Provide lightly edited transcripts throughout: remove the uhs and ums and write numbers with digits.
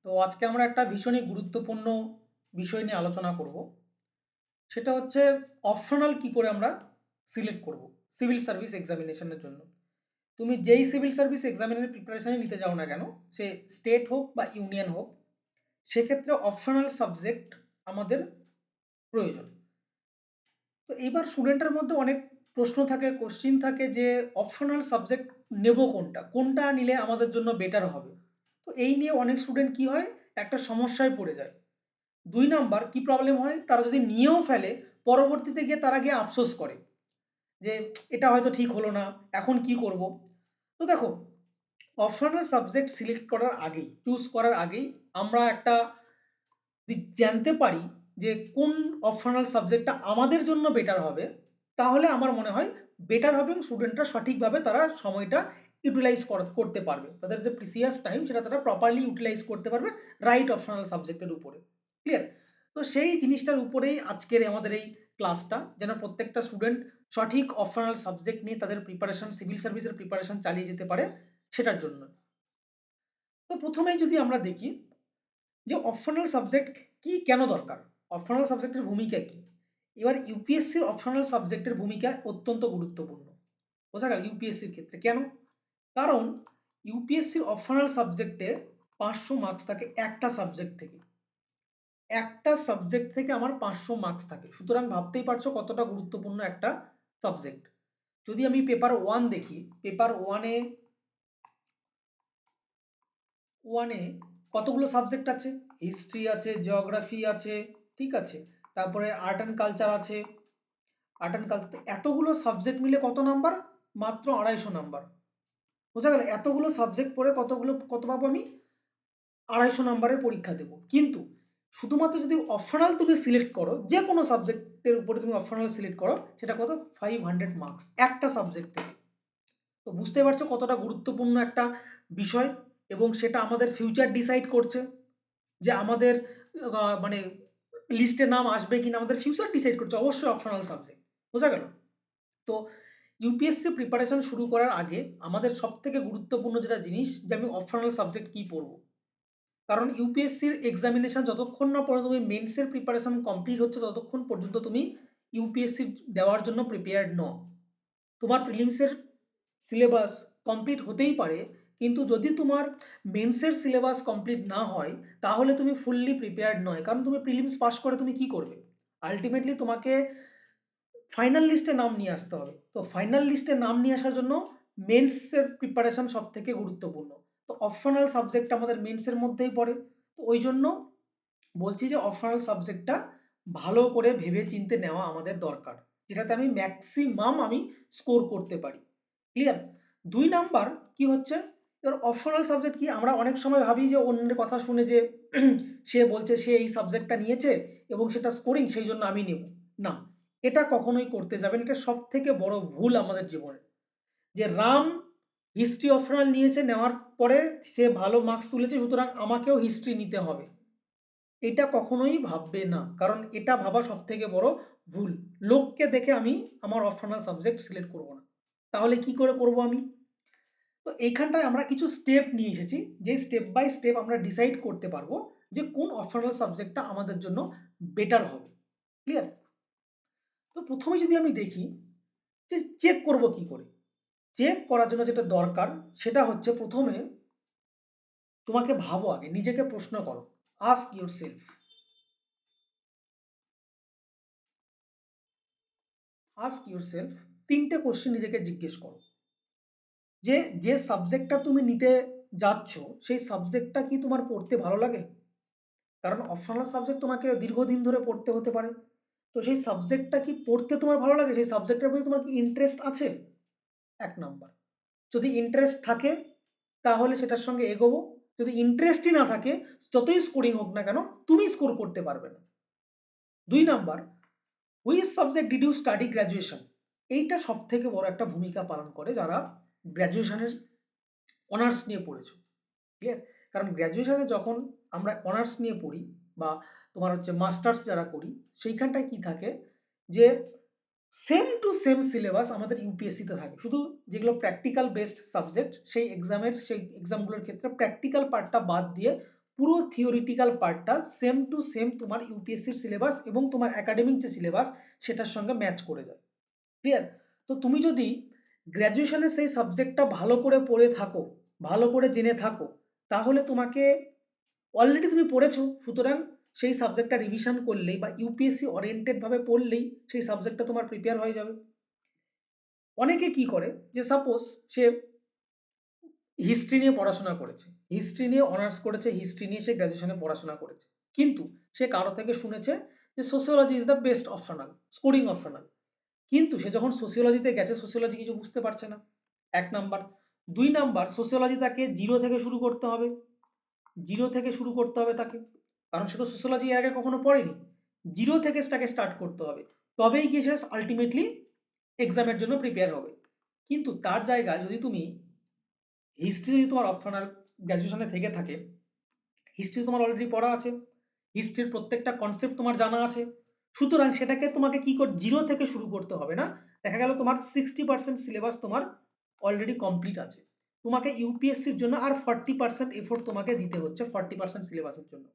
তো আজকে আমরা একটা ভীষণই গুরুত্বপূর্ণ বিষয় নিয়ে আলোচনা করব। সেটা হচ্ছে অপশনাল কি করে আমরা সিলেক্ট করব সিভিল সার্ভিস এক্সামিনেশনের জন্য। তুমি যেই সিভিল সার্ভিস এক্সামিনের প্রিপারেশনই নিতে যাও না কেন, সে স্টেট হোক বা ইউনিয়ন হোক, সেক্ষেত্রে অপশনাল সাবজেক্ট আমাদের প্রয়োজন। তো এইবার স্টুডেন্টের মধ্যে অনেক প্রশ্ন থাকে, কোশ্চিন থাকে যে অপশনাল সাবজেক্ট নেব কোনটা, কোনটা নিলে আমাদের জন্য বেটার হবে। তো এই নিয়ে অনেক স্টুডেন্ট কি হয়, একটা সমস্যায় পড়ে যায়। ২ নাম্বার কি প্রবলেম হয়, তারা যদি নিয়েও ফেলে পরবর্তীতে গিয়ে তারা গিয়ে আফসোস করে যে এটা হয়তো ঠিক হলো না, এখন কি করব। তো দেখো, অপশনাল সাবজেক্ট সিলেক্ট করার আগেই, চুজ করার আগেই আমরা একটা যদি জানতে পারি যে কোন অপশনাল সাবজেক্টটা আমাদের জন্য বেটার হবে, তাহলে আমার মনে হয় বেটার হবে এবং স্টুডেন্টরা সঠিকভাবে তারা সময়টা ইউটিলাইজ করতে পারবে, তাদের যে প্রিসিয়াস টাইম সেটা তারা প্রপারলি ইউটিলাইজ করতে পারবে রাইট অপশনাল সাবজেক্টের উপরে। ক্লিয়ার? তো সেই জিনিসটার উপরেই আজকের আমাদের এই ক্লাসটা, যেন প্রত্যেকটা স্টুডেন্ট সঠিক অপশনাল সাবজেক্ট নিয়ে তাদের প্রিপারেশন, সিভিল সার্ভিসের প্রিপারেশন চালিয়ে যেতে পারে সেটার জন্য। তো প্রথমেই যদি আমরা দেখি যে অপশনাল সাবজেক্ট কি, কেন দরকার, অপশনাল সাবজেক্টের ভূমিকা কি। এবার ইউপিএসসির অপশনাল সাবজেক্টের ভূমিকা অত্যন্ত গুরুত্বপূর্ণ। বোঝা গেল ইউপিএসসির ক্ষেত্রে কেন? কারণ ইউপিএসসির অপশনাল সাবজেক্টে 500 মার্কস থাকে একটা সাবজেক্ট থেকে। একটা সাবজেক্ট থেকে আমার 500 মার্কস থাকে, সুতরাং ভাবতেই পারছো কতটা গুরুত্বপূর্ণ একটা সাবজেক্ট। যদি আমি পেপার ওয়ান দেখি, পেপার ওয়ানে কতগুলো সাবজেক্ট আছে, হিস্ট্রি আছে, জিওগ্রাফি আছে, ঠিক আছে, তারপরে আর্ট অ্যান্ড কালচার আছে। আর্ট অ্যান্ড কালচার, এতগুলো সাবজেক্ট মিলে কত নাম্বার? মাত্র 250 নাম্বার। বোঝা গেল, এতগুলো সাবজেক্ট পড়ে কত পাবো আমি? 250 নাম্বারের পরীক্ষা দেবো। কিন্তু শুধুমাত্র যদি অপশনাল তুমি সিলেক্ট করো, যে কোনো সাবজেক্টের উপরে তুমি অপশনাল সিলেক্ট করো, সেটা কত? 500 মার্কস একটা সাবজেক্ট থেকে। তো বুঝতে পারছো কতটা গুরুত্বপূর্ণ একটা বিষয়, এবং সেটা আমাদের ফিউচার ডিসাইড করছে যে আমাদের মানে লিস্টে নাম আসবে কিনা, আমাদের ফিউচার ডিসাইড করছে অবশ্যই অপশনাল সাবজেক্ট। বোঝা গেল? তো ইউপিএসসি প্রিপারেশন শুরু করার আগে আমাদের সব থেকে গুরুত্বপূর্ণ যেটা জিনিস, যে আমি অপশনাল সাবজেক্ট কি পড়বো। কারণ ইউপিএসসির এক্সামিনেশন যতক্ষণ না পরে তুমি মেন্সের প্রিপারেশন কমপ্লিট হচ্ছে, ততক্ষণ পর্যন্ত তুমি ইউপিএসসি দেওয়ার জন্য প্রিপেয়ার্ড নও। তোমার প্রিলিমসের সিলেবাস কমপ্লিট হতেই পারে, কিন্তু যদি তোমার মেন্সের সিলেবাস কমপ্লিট না হয়, তাহলে তুমি ফুললি প্রিপেয়ার্ড নয়। কারণ তুমি প্রিলিমস পাস করে তুমি কি করবে? আলটিমেটলি তোমাকে ফাইনাল লিস্টে নাম নিয়ে আসতে হবে। তো ফাইনাল লিস্টে নাম নিয়ে আসার জন্য মেন্সের প্রিপারেশন সব থেকে গুরুত্বপূর্ণ। তো অপশনাল সাবজেক্ট আমাদের মেন্সের মধ্যেই পড়ে। তো ওই জন্য বলছি যে অপশনাল সাবজেক্টটা ভালো করে ভেবে চিন্তে নেওয়া আমাদের দরকার, যেটাতে আমি ম্যাক্সিমাম স্কোর করতে পারি। ক্লিয়ার? ২ নাম্বার কি হচ্ছে, এবার অপশনাল সাবজেক্ট কি, আমরা অনেক সময় ভাবি যে অন্যের কথা শুনে যে সে বলছে সে এই সাবজেক্টটা নিয়েছে এবং সেটা স্কোরিং, সেই জন্য আমি নেব না। এটা কখনোই করতে যাবেন, এটা সব থেকে বড় ভুল আমাদের জীবনে। যে রাম হিস্ট্রি অপশনাল নিয়েছে, নেওয়ার পরে সে ভালো মার্কস তুলেছে, সুতরাং আমাকেও হিস্ট্রি নিতে হবে, এটা কখনোই ভাববে না। কারণ এটা ভাবা সব থেকে বড় ভুল। লোককে দেখে আমি আমার অপশনাল সাবজেক্ট সিলেক্ট করব না। তাহলে কি করে করব আমি? তো এইখানটায় আমরা কিছু স্টেপ নিয়ে এসেছি, যে স্টেপ বাই স্টেপ আমরা ডিসাইড করতে পারবো যে কোন অপশনাল সাবজেক্টটা আমাদের জন্য বেটার হবে। ক্লিয়ার? তো প্রথমে যদি আমি দেখি যে চেক করব কি করে, চেক করার জন্য যেটা দরকার সেটা হচ্ছে, প্রথমে তোমাকে ভাবো, আগে নিজেকে প্রশ্ন করো, ask your self, ask your self, 3টে কোশ্চেন নিজেকে জিজ্ঞেস করো যে যে সাবজেক্টটা তুমি নিতে যাচ্ছ, সেই সাবজেক্টটা কি তোমার পড়তে ভালো লাগে? কারণ অপশনাল সাবজেক্ট তোমাকে দীর্ঘদিন ধরে পড়তে হতে পারে। তো সেই সাবজেক্টটা কি পড়তে তোমার ভালো লাগে, সেই সাবজেক্টের প্রতি তোমার কি ইন্টারেস্ট আছে? 1 নাম্বার। যদি ইন্টারেস্ট থাকে তাহলে সেটার সঙ্গে এগোবো। যদি ইন্টারেস্টই না থাকে, যতই স্কোরিং হোক না কেন, তুমি স্কোর করতে পারবে না। 2 number, which subject did you study graduation. এইটা সব থেকে বড় একটা ভূমিকা পালন করে যারা গ্র্যাজুয়েশনের অনার্স নিয়ে পড়েছো। ক্লিয়ার? কারণ গ্র্যাজুয়েশনে যখন আমরা অনার্স নিয়ে পড়ি, বা তোমার হচ্ছে মাস্টার্স যারা করি, সেইখানটায় কি থাকে যে সেম টু সেম সিলেবাস আমাদের ইউপিএসসিতে থাকে, শুধু যেগুলো প্র্যাকটিক্যাল বেসড সাবজেক্ট, সেই এক্সামগুলোর ক্ষেত্রে প্র্যাকটিক্যাল পার্টটা বাদ দিয়ে পুরো থিওরিটিক্যাল পার্টটা সেম টু সেম তোমার ইউপিএসসির সিলেবাস এবং তোমার একাডেমিক যে সিলেবাস সেটার সঙ্গে ম্যাচ করে যায়। ক্লিয়ার? তো তুমি যদি গ্র্যাজুয়েশনে সেই সাবজেক্টটা ভালো করে পড়ে থাকো, ভালো করে জেনে থাকো, তাহলে তোমাকে অলরেডি তুমি পড়েছো, সুতরাং সেই সাবজেক্টটা রিভিশন করলেই বা ইউপিএসসি ওরিয়েন্টেড ভাবে পড়লেই সেই সাবজেক্টটা তোমার প্রিপেয়ার হয়ে যাবে। অনেকে কি করে, যে সাপোজ সে হিস্ট্রি নিয়ে পড়াশোনা করেছে, হিস্ট্রি নিয়ে অনার্স করেছে, হিস্ট্রি নিয়ে সে গ্র্যাজুয়েশনে পড়াশোনা করেছে, কিন্তু সে কারো থেকে শুনেছে যে sociology is the best optional, scoring optional, কিন্তু সে যখন সোসিওলজিতে গেছে সোসিওলজি কিছু বুঝতে পারছে না, এক নাম্বার। দুই নাম্বার, সোসিওলজি তাকে জিরো থেকে শুরু করতে হবে, জিরো থেকে শুরু করতে হবে তাকে, কারণ সে তো সোসিওলজি এর আগে কখনো পড়েনি, জিরো থেকে তাকে স্টার্ট করতে হবে, তবেই গিয়ে সে আলটিমেটলি এক্সামের জন্য প্রিপেয়ার হবে। কিন্তু তার জায়গায় যদি তুমি হিস্ট্রি যদি তোমার অপশনাল গ্র্যাজুয়েশনে থেকে থাকে, হিস্ট্রি তোমার অলরেডি পড়া আছে, হিস্ট্রির প্রত্যেকটা কনসেপ্ট তোমার জানা আছে, সুতরাং সেটাকে তোমাকে কি করে জিরো থেকে শুরু করতে হবে না, দেখা গেল তোমার 60% সিলেবাস তোমার অলরেডি কমপ্লিট আছে, তোমাকে ইউপিএসসির জন্য আর 40% এফোর্ট তোমাকে দিতে হচ্ছে 40% সিলেবাসের জন্য।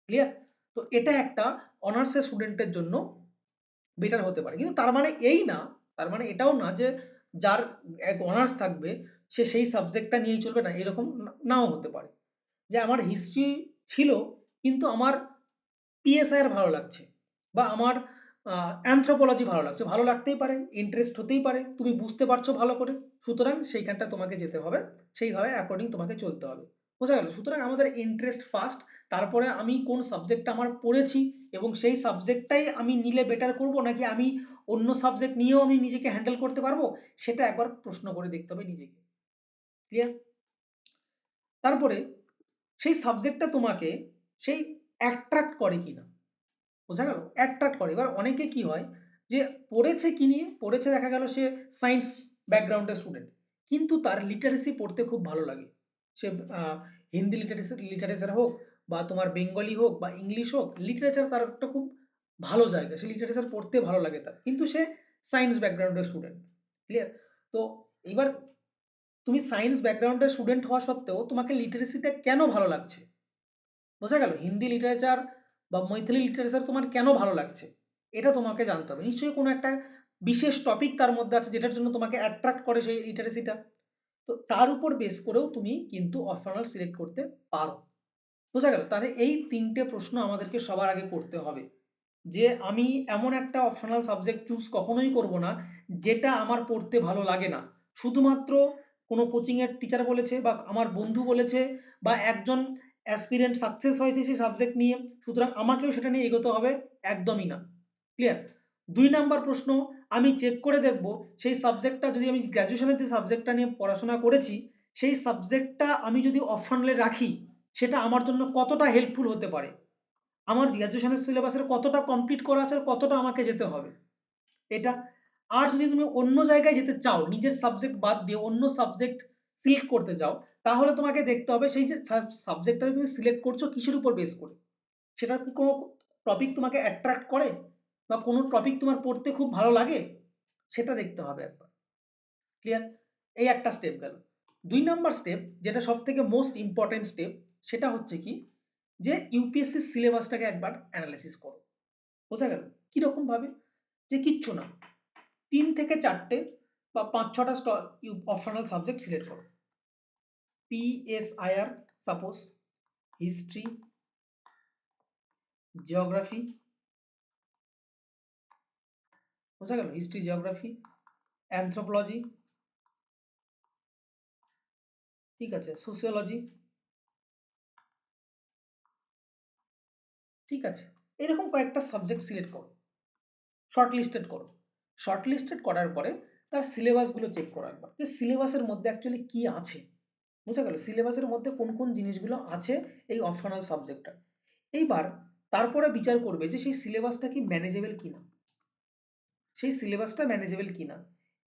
ক্লিয়ার? তো এটা একটা অনার্সের স্টুডেন্টের জন্য বেটার হতে পারে, কিন্তু তার মানে এই না, তার মানে এটাও না যে যার এক অনার্স থাকবে সে সেই সাবজেক্টটা নিয়েই চলবে, না এরকম নাও হতে পারে, যে আমার হিস্ট্রি ছিল কিন্তু আমার পিএসআইআর ভালো লাগছে, বা আমার অ্যানথ্রোপোলজি ভালো লাগছে, ভালো লাগতেই পারে, ইন্টারেস্ট হতেই পারে, তুমি বুঝতে পারছো ভালো করে, সুতরাং সেইখানটা তোমাকে যেতে হবে, সেইভাবে অ্যাকর্ডিং তোমাকে চলতে হবে। বোঝা গেল? সুতরাং আমাদের ইন্টারেস্ট ফার্স্ট, তারপরে আমি কোন সাবজেক্টটা আমার পড়েছি এবং সেই সাবজেক্টটাই আমি নিলে বেটার করব, নাকি আমি অন্য সাবজেক্ট নিয়েও আমি নিজেকে হ্যান্ডেল করতে পারবো, সেটা একবার প্রশ্ন করে দেখতে হবে নিজেকে। ক্লিয়ার? তারপরে সেই সাবজেক্টটা তোমাকে সেই অ্যাট্রাক্ট করে কিনা, বোঝা গেল? অ্যাট্রাক্ট করে। এবার অনেকে কি হয়, যে পড়েছে কি নিয়ে পড়েছে, দেখা গেল সে সায়েন্স ব্যাকগ্রাউন্ডের স্টুডেন্ট, কিন্তু তার লিটারেসি পড়তে খুব ভালো লাগে, সে হিন্দি লিটারেচার হোক বা তোমার বেঙ্গলি হোক বা ইংলিশ হোক, লিটারেচার তার একটা খুব ভালো জায়গা, সে লিটারেচার পড়তে ভালো লাগে তার, কিন্তু সে সায়েন্স ব্যাকগ্রাউন্ডের স্টুডেন্ট। ক্লিয়ার? তো এবার তুমি সায়েন্স ব্যাকগ্রাউন্ডের স্টুডেন্ট হওয়া সত্ত্বেও তোমাকে লিটারেসিটা কেন ভালো লাগছে, বোঝা গেল? হিন্দি লিটারেচার বা মৈথিলি লিটারেচার তোমার কেন ভালো লাগছে, এটা তোমাকে জানতে হবে, নিশ্চয়ই কোনো একটা বিশেষ টপিক তার মধ্যে আছে যেটার জন্য তোমাকে অ্যাট্রাক্ট করে সেই লিটারেসিটা। তো তার উপর বেস করেও তুমি কিন্তু অপশনাল সিলেক্ট করতে পারো। বোঝা গেল? তাহলে এই তিনটে প্রশ্ন আমাদেরকে সবার আগে করতে হবে, যে আমি এমন একটা অপশনাল সাবজেক্ট চুজ কখনোই করব না যেটা আমার পড়তে ভালো লাগে না, শুধুমাত্র কোনো কোচিং এর টিচার বলেছে বা আমার বন্ধু বলেছে বা একজন অ্যাসপিরেন্ট সাকসেস হয়েছে সেই সাবজেক্ট নিয়ে, সুতরাং আমাকেও সেটা নিয়ে এগোতে হবে, একদমই না। ক্লিয়ার? দুই নাম্বার প্রশ্ন, আমি চেক করে দেখব সেই সাবজেক্টটা, যদি আমি গ্র্যাজুয়েশনের যে সাবজেক্টটা নিয়ে পড়াশোনা করেছি সেই সাবজেক্টটা আমি যদি অপশনালে রাখি সেটা আমার জন্য কতটা হেল্পফুল হতে পারে, আমার গ্র্যাজুয়েশনের সিলেবাসের কতটা কমপ্লিট করা আছে আর কতটা আমাকে যেতে হবে, এটা। আর যদি তুমি অন্য জায়গায় যেতে চাও, নিজের সাবজেক্ট বাদ দিয়ে অন্য সাবজেক্ট সিলেক্ট করতে চাও, তাহলে তোমাকে দেখতে হবে সেই যে সাবজেক্টটা তুমি সিলেক্ট করছো কিসের উপর বেস করে, সেটার কি কোনো টপিক তোমাকে অ্যাট্রাক্ট করে বা কোনো টপিক তোমার পড়তে খুব ভালো লাগে, সেটা দেখতে হবে একবার। ক্লিয়ার? এই একটা স্টেপ গেল। দুই নাম্বার স্টেপ, যেটা সব থেকে মোস্ট ইম্পর্টেন্ট স্টেপ, সেটা হচ্ছে কি, যে ইউপিএসসি সিলেবাসটাকে একবার অ্যানালাইসিস করো। বোঝা গেল? কিরকম ভাবে, যে কিচ্ছু না, 3 থেকে 4টে বা 5-6টা অপশনাল সাবজেক্ট সিলেক্ট করো, পিএসআইআর, সাপোজ হিস্ট্রি, জিওগ্রাফি, বোঝা গেল? হিস্ট্রি, জিওগ্রাফি, অ্যানথ্রোপোলজি, ঠিক আছে, সোসিওলজি, ঠিক আছে, এরকম কয়েকটা সাবজেক্ট সিলেক্ট করো, শর্ট লিস্টেড করো। শর্ট লিস্টেড করার পরে তার সিলেবাসগুলো চেক করো একবার, যে সিলেবাসের মধ্যে অ্যাকচুয়ালি কি আছে, বোঝা গেল? সিলেবাসের মধ্যে কোন কোন জিনিসগুলো আছে এই অপশনাল সাবজেক্টটা। এইবার তারপরে বিচার করবে যে সেই সিলেবাসটা কি ম্যানেজেবল কিনা, সেই সিলেবাসটা ম্যানেজেবল কিনা।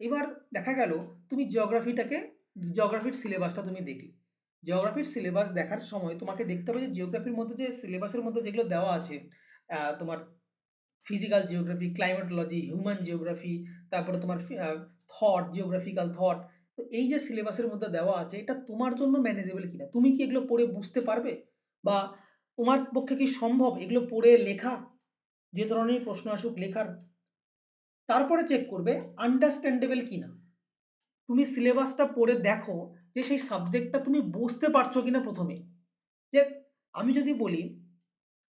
এবার দেখা গেল তুমি জিওগ্রাফির সিলেবাসটা তুমি দেখলে, জিওগ্রাফির সিলেবাস দেখার সময় তোমাকে দেখতে হবে যে জিওগ্রাফির মধ্যে যে সিলেবাসের মধ্যে যেগুলো দেওয়া আছে, তোমার physical geography, climatology, human geography, তারপরে তোমার থট, জিওগ্রাফিক্যাল থট, তো এই যে সিলেবাসের মধ্যে দেওয়া আছে এটা তোমার জন্য ম্যানেজেবল কিনা, তুমি কি এগুলো পড়ে বুঝতে পারবে, বা তোমার পক্ষে কি সম্ভব এগুলো পড়ে লেখা, যে ধরনের প্রশ্ন আসুক লেখার? তারপরে চেক করবে আন্ডারস্ট্যান্ডেবল কিনা। তুমি সিলেবাসটা পড়ে দেখো যে সেই সাবজেক্টটা তুমি বুঝতে পারছো কিনা প্রথমে। যে আমি যদি বলি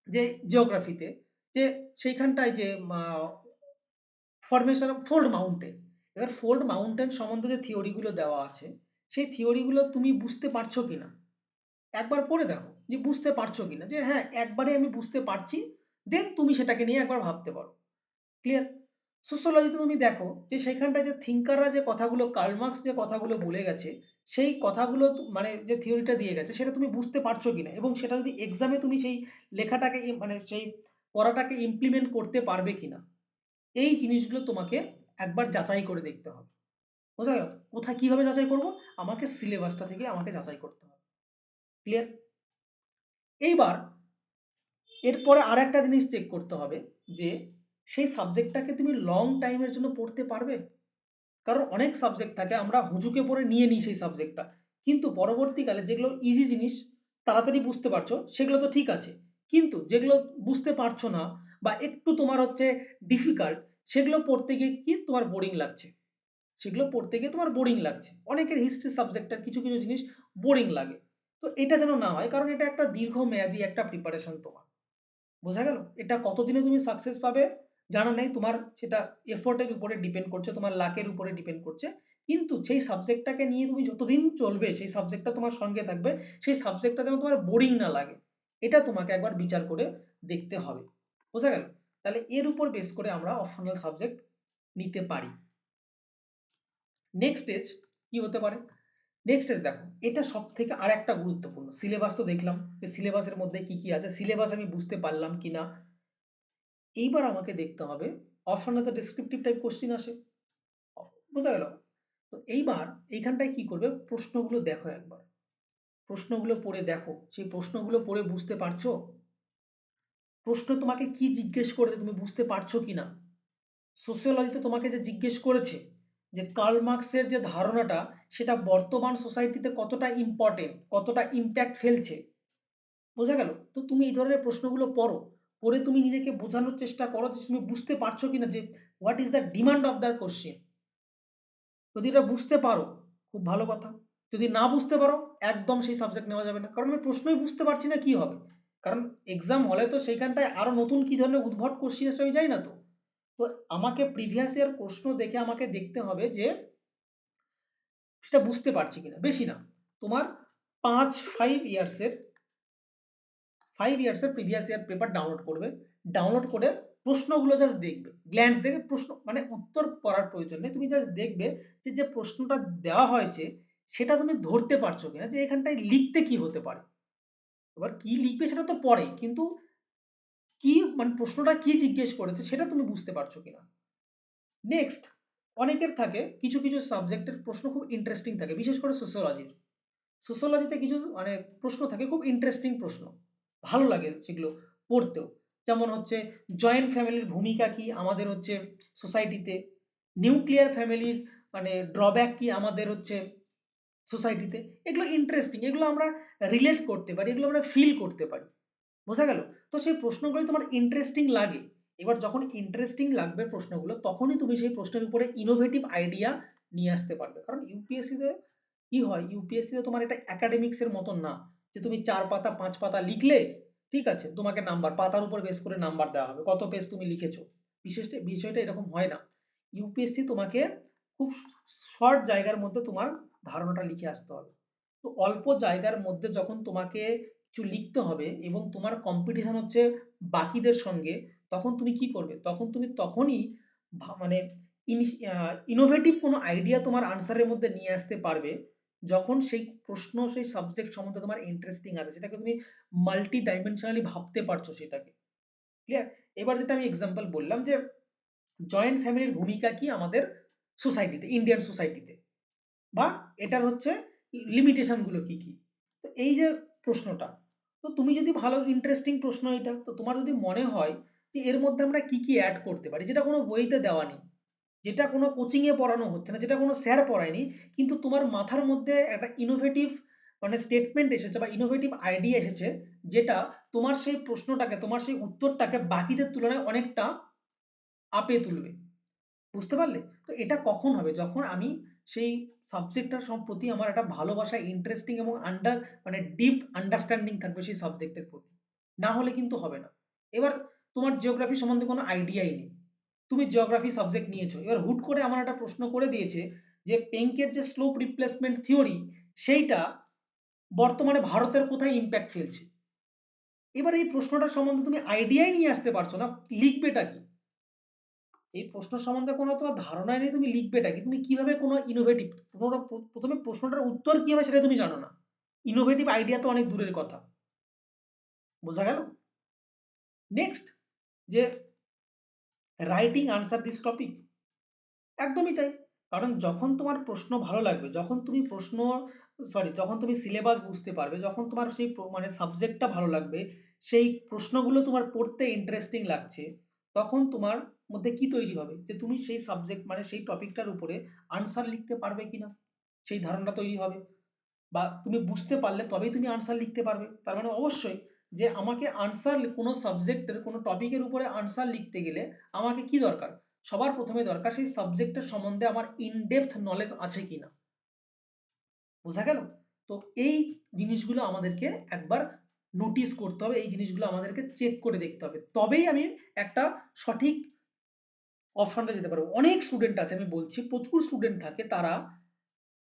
যে জিওগ্রাফিতে যে সেইখানটায় যে ফরমেশন অফ ফোল্ড মাউন্টেন, এবার ফোল্ড মাউন্টেন সম্বন্ধে যে থিওরিগুলো দেওয়া আছে সেই থিওরিগুলো তুমি বুঝতে পারছো কিনা একবার পড়ে দেখো, যে বুঝতে পারছো কিনা, যে হ্যাঁ একবারে আমি বুঝতে পারছি, দেন তুমি সেটাকে নিয়ে একবার ভাবতে পারো। ক্লিয়ার? সোশ্যোলজিতে তুমি দেখো যে সেইখানটায় যে থিঙ্কাররা যে কথাগুলো, কার্ল মার্কস যে কথাগুলো বলে গেছে, সেই কথাগুলো মানে যে থিওরিটা দিয়ে গেছে সেটা তুমি বুঝতে পারছো কিনা, এবং সেটা যদি এক্সামে তুমি সেই লেখাটাকে মানে সেই পড়াটাকে ইমপ্লিমেন্ট করতে পারবে কিনা, এই জিনিসগুলো তোমাকে একবার যাচাই করে দেখতে হবে। বোঝা গেল? কোথায় কিভাবে যাচাই করব? আমাকে সিলেবাসটা থেকে আমাকে যাচাই করতে হবে। ক্লিয়ার? এইবার এরপরে আর একটা জিনিস চেক করতে হবে যে সেই সাবজেক্টটাকে তুমি লং টাইমের জন্য পড়তে পারবে। কারণ অনেক সাবজেক্ট থাকে আমরা হুজুকে পড়ে নিয়ে নিই সেই সাবজেক্টটা, কিন্তু পরবর্তীকালে যেগুলো ইজি জিনিস তাড়াতাড়ি বুঝতে পারছো সেগুলো তো ঠিক আছে, কিন্তু যেগুলো বুঝতে পারছো না বা একটু তোমার হচ্ছে ডিফিকাল্ট, সেগুলো পড়তে গিয়ে কি তোমার বোরিং লাগছে, সেগুলো পড়তে গিয়ে তোমার বোরিং লাগছে। অনেকের হিস্ট্রি সাবজেক্টটার কিছু কিছু জিনিস বোরিং লাগে। তো এটা যেন না হয়, কারণ এটা একটা দীর্ঘমেয়াদী একটা প্রিপারেশন তোমার। বোঝা গেল? এটা কতদিনে তুমি সাকসেস পাবে জানা নেই, তোমার সেটা এফোর্টের উপরে ডিপেন্ড করছে, তোমার লাকের উপরে ডিপেন্ড করছে। কিন্তু সেই সাবজেক্টটাকে নিয়ে তুমি যতদিন চলবে, সেই সাবজেক্টটা তোমার সঙ্গে থাকবে, সেই সাবজেক্টটা যেন তোমার বোরিং না লাগে, এটা তোমাকে একবার বিচার করে দেখতে হবে। বোঝা গেল? তাহলে এর উপর বেস করে আমরা অপশনাল সাবজেক্ট নিতে পারি। নেক্সট স্টেজ কি হতে পারে? নেক্সট স্টেজ দেখো, এটা সব থেকে আর একটা গুরুত্বপূর্ণ। সিলেবাস তো দেখলাম যে সিলেবাসের মধ্যে কি কি আছে, সিলেবাস আমি বুঝতে পারলাম কিনা। এইবার আমাকে দেখতে হবে অপশনে তো ডেসক্রিপটিভ টাইপ কোশ্চিন আসে। বোঝা গেল? তো এইবার এইখানটায় কি করবে, প্রশ্নগুলো দেখো একবার, প্রশ্নগুলো পড়ে দেখো সেই প্রশ্নগুলো পড়ে বুঝতে পারছো, প্রশ্ন তোমাকে কি জিজ্ঞেস করেছে তুমি বুঝতে পারছো কিনা। সোসিওলজিতে তোমাকে যে জিজ্ঞেস করেছে যে কার্ল মার্কসের যে ধারণাটা সেটা বর্তমান সোসাইটিতে কতটা ইম্পর্টেন্ট, কতটা ইম্প্যাক্ট ফেলছে। বোঝা গেল? তো তুমি এই ধরনের প্রশ্নগুলো পড়ো, পড়ে তুমি নিজেকে বোঝানোর চেষ্টা করো যে তুমি বুঝতে পারছো কিনা, যে what is the demand of the question. যদি এটা বুঝতে পারো খুব ভালো কথা, যদি না বুঝতে পারো একদম সেই সাবজেক্ট নেওয়া যাবে না, কারণ আমি প্রশ্নই বুঝতে পারছি না কি হবে। কারণ এক্সাম হলে তো সেইখানটায় আরো নতুন কি ধরনের উদ্ভট কোশ্চেন আছে আমি জানি না তো। তো আমাকে প্রিভিয়াস ইয়ার প্রশ্ন দেখে আমাকে দেখতে হবে যে সেটা বুঝতে পারছি কিনা। বেশি না, তোমার 5 ইয়ার্সের 5 ইয়ার্সের প্রিভিয়াস ইয়ার পেপার ডাউনলোড করবে, ডাউনলোড করে প্রশ্নগুলো জাস্ট দেখবে, গ্ল্যান্স দেখে প্রশ্ন মানে উত্তর করার প্রয়োজন নেই, তুমি জাস্ট দেখবে যে যে প্রশ্নটা দেওয়া হয়েছে সেটা তুমি ধরতে পারছো কিনা, যে এখানটায় লিখতে কি হতে পারে। এবার কি লিখবে সেটা তো পরে, কিন্তু কি মানে প্রশ্নটা কি জিজ্ঞেস করেছে সেটা তুমি বুঝতে পারছো কিনা। নেক্সট, অনেকের থাকে কিছু কিছু সাবজেক্টের প্রশ্ন খুব ইন্টারেস্টিং থাকে, বিশেষ করে সোশ্যোলজির। সোশ্যোলজিতে কিছু মানে প্রশ্ন থাকে খুব ইন্টারেস্টিং প্রশ্ন, ভালো লাগে সেগুলো পড়তেও। যেমন হচ্ছে জয়েন্ট ফ্যামিলির ভূমিকা কি আমাদের হচ্ছে সোসাইটিতে, নিউক্লিয়ার ফ্যামিলির মানে ড্রব্যাক কি আমাদের হচ্ছে সোসাইটিতে। এগুলো ইন্টারেস্টিং, এগুলো আমরা রিলেট করতে পারি, এগুলো আমরা ফিল করতে পারি। বোঝা গেল? তো সেই প্রশ্নগুলো তোমার ইন্টারেস্টিং লাগে। এবার যখন ইন্টারেস্টিং লাগবে প্রশ্নগুলো, তখনই তুমি সেই প্রশ্নের উপরে ইনোভেটিভ আইডিয়া নিয়ে আসতে পারবে। কারণ ইউপিএসসিতে কি হয়, ইউপিএসসিতে তোমার এটা একাডেমিক্স এর মতন না যে তুমি 4 পাতা 5 পাতা লিখলে ঠিক আছে তোমাকে নাম্বার পাতার উপর বেস করে নাম্বার দেওয়া হবে কত পেজ তুমি লিখেছো। বিশেষ বিষয়টা এরকম হয় না। ইউপিএসসি তোমাকে খুব শর্ট জায়গার মধ্যে তোমার ধারণাটা লিখে আসতে হবে। তো অল্প জায়গার মধ্যে যখন তোমাকে কিছু লিখতে হবে এবং তোমার কম্পিটিশন হচ্ছে বাকিদের সঙ্গে, তখন তুমি কি করবে, তখন তুমি তখনই মানে ইনোভেটিভ কোনো আইডিয়া তোমার আনসারের মধ্যে নিয়ে আসতে পারবে, যখন সেই প্রশ্ন সেই সাবজেক্ট সম্বন্ধে তোমার ইন্টারেস্টিং আছে, সেটাকে তুমি মাল্টি ডাইমেনশনালি ভাবতে পারছো সেটাকে। ক্লিয়ার? এবার যেটা আমি এক্সাম্পল বললাম যে জয়েন্ট ফ্যামিলির ভূমিকা কি আমাদের সোসাইটিতে, ইন্ডিয়ান সোসাইটিতে, বা এটার হচ্ছে লিমিটেশন গুলো কি কি। তো এই যে প্রশ্নটা, তো তুমি যদি ভালো ইন্টারেস্টিং প্রশ্ন এটা, তো তোমার যদি মনে হয় যে এর মধ্যে আমরা কি কি অ্যাড করতে পারি যেটা কোনো বইতে দেওয়া নেই, যেটা কোনো কোচিং এ পড়ানো হচ্ছে না, যেটা কোনো স্যার পড়ায়নি, কিন্তু তোমার মাথার মধ্যে একটা ইনোভেটিভ মানে স্টেটমেন্ট এসেছে বা ইনোভেটিভ আইডিয়া এসেছে, যেটা তোমার সেই প্রশ্নটাকে, তোমার সেই উত্তরটাকে বাকিদের তুলনায় অনেকটা আপে তুলবে। বুঝতে পারলে? তো এটা কখন হবে? যখন আমি সেই সাবজেক্টটার প্রতি আমার একটা ভালোবাসা, ইন্টারেস্টিং এবং মানে ডিপ আন্ডারস্ট্যান্ডিং থাকবে সেই সাবজেক্টের প্রতি। না হলে কিন্তু হবে না। এবার তোমার জিওগ্রাফি সম্বন্ধে কোনো আইডিয়াই নেই। তুমি জিওগ্রাফি সাবজেক্ট নিয়েছো। এবার হুট করে আমার একটা প্রশ্ন করে দিয়েছে যে পেঙ্কের যে স্লোপ রিপ্লেসমেন্ট থিওরি, সেইটা বর্তমানে ভারতের কোথায় ইমপ্যাক্ট ফেলছে? এবার এই প্রশ্নটার সম্বন্ধে তুমি আইডিয়াই নিয়ে আসতে পারছো না, লিখবেটা কি? এই প্রশ্ন সম্বন্ধে কোনো তোমার ধারণাই নেই, তুমি লিখবেটা কি? তুমি কিভাবে কোনো ইনোভেটিভ, প্রথমে প্রশ্নটার উত্তর কি হবে সেটা তুমি জানো না। ইনোভেটিভ আইডিয়া তো অনেক দূরের কথা। বোঝা গেল? নেক্সট, যে রাইটিং আনসার দিস টপিক, একদমই তাই। কারণ যখন তোমার প্রশ্ন ভালো লাগবে, যখন তুমি যখন তুমি সিলেবাস বুঝতে পারবে, যখন তোমার সেই মানে সাবজেক্টটা ভালো লাগবে, সেই প্রশ্নগুলো তোমার পড়তে ইন্টারেস্টিং লাগছে, তখন তোমার মধ্যে কি তৈরি হবে? যে তুমি সেই সাবজেক্ট মানে সেই টপিকটার উপরে আনসার লিখতে পারবে কিনা, সেই ধারণা তৈরি হবে। বা তুমি বুঝতে পারলে তবেই তুমি আনসার লিখতে পারবে। তার মানে অবশ্যই যে আমাকে আনসার, কোনো সাবজেক্টের কোনো টপিকের উপরে আনসার লিখতে গেলে আমাকে কি দরকার? সবার প্রথমে দরকার সেই সাবজেক্টের সম্বন্ধে আমার ইনডেপথ নলেজ আছে কিনা। বোঝা গেল? তো এই জিনিসগুলো আমাদেরকে একবার নোটিস করতে হবে, এই জিনিসগুলো আমাদেরকে চেক করে দেখতে হবে, তবেই আমি একটা সঠিক অপশনটা যেতে পারবো। অনেক স্টুডেন্ট আছে, আমি বলছি প্রচুর স্টুডেন্ট থাকে, তারা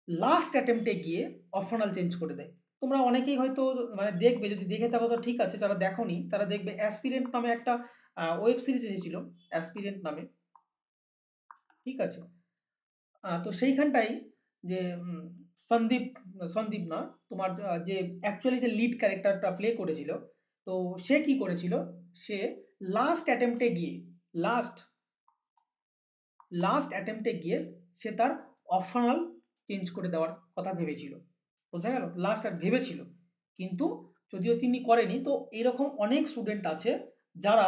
লাস্ট অ্যাটেম্পটে গিয়ে অপশনাল চেঞ্জ করে দেয়। তোমরা অনেকেই হয়তো মানে দেখবে, যদি দেখে থাকো তো ঠিক আছে, যারা দেখোনি তারা দেখবে অ্যাসপিরেন্ট নামে একটা ওয়েব সিরিজ এসেছিল, অ্যাসপিরেন্ট নামে, ঠিক আছে? তো সেইখানটাই যে সন্দীপ, সন্দীপ না, তোমার যে অ্যাকচুয়ালি যে লিড ক্যারেক্টারটা প্লে করেছিল, তো সে কি করেছিল? সে লাস্ট অ্যাটেম্পটে গিয়ে লাস্ট লাস্ট অ্যাটেম্পটে গিয়ে সে তার অপশনাল চেঞ্জ করে দেওয়ার কথা ভেবেছিল। বোঝা গেল? লাস্ট আর ভেবেছিল, কিন্তু যদিও তিনি করেনি। তো এরকম অনেক স্টুডেন্ট আছে যারা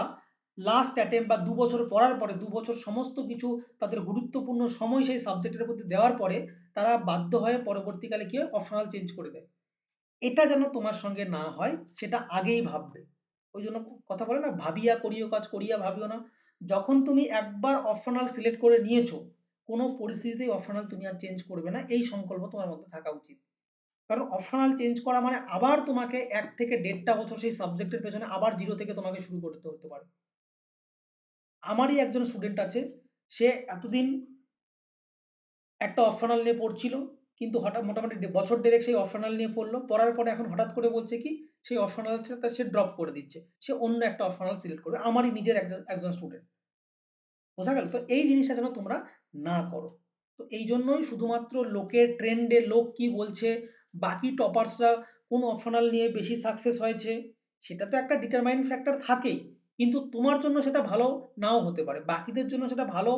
লাস্ট অ্যাটেম্প বা ২ বছর পড়ার পরে, ২ বছর সমস্ত কিছু তাদের গুরুত্বপূর্ণ সময় সেই সাবজেক্টের প্রতি দেওয়ার পরে তারা বাধ্য হয়ে পরবর্তীকালে কি অপশনাল চেঞ্জ করে দেয়। এটা যেন তোমার সঙ্গে না হয় সেটা আগেই ভাববে। ওই জন্য কথা বলে না, ভাবিয়া করিও কাজ করিয়া ভাবিও না। যখন তুমি একবার অপশনাল সিলেক্ট করে নিয়েছো, কোনো পরিস্থিতিতেই অপশনাল তুমি আর চেঞ্জ করবে না, এই সংকল্প তোমার মধ্যে থাকা উচিত। কারণ অপশনাল চেঞ্জ করা মানে আবার তোমাকে ১ থেকে ১.৫ বছর সেই সাবজেক্টের পেছনে আবার জিরো থেকে তোমাকে শুরু করতে হতে পারে। আমারই একজন স্টুডেন্ট আছে, সে এতদিন একটা অপশনাল নিয়ে পড়ছিল, কিন্তু হঠাৎ মোটামুটি বছর দেড়েক সেই অপশনাল নিয়ে পড়লো, পড়ার পরে এখন হঠাৎ করে বলছে কি সেই অপশনালটা সে ড্রপ করে দিচ্ছে, সে অন্য একটা অপশনাল সিলেক্ট করবে। আমারই নিজের একজন একজন স্টুডেন্ট। বোঝা গেল? তো এই জিনিসটা যেন তোমরা না করো। তো এই জন্যই শুধুমাত্র লোকের ট্রেন্ডে, লোক কি বলছে, বাকি টপার্সরা কোন অপশনাল নিয়ে বেশি সাকসেস হয়েছে, সেটা তো একটা ডিটারমাইন ফ্যাক্টর থাকেই। কিন্তু তোমার জন্য সেটা ভালো নাও হতে পারে, বাকিদের জন্য সেটা ভালো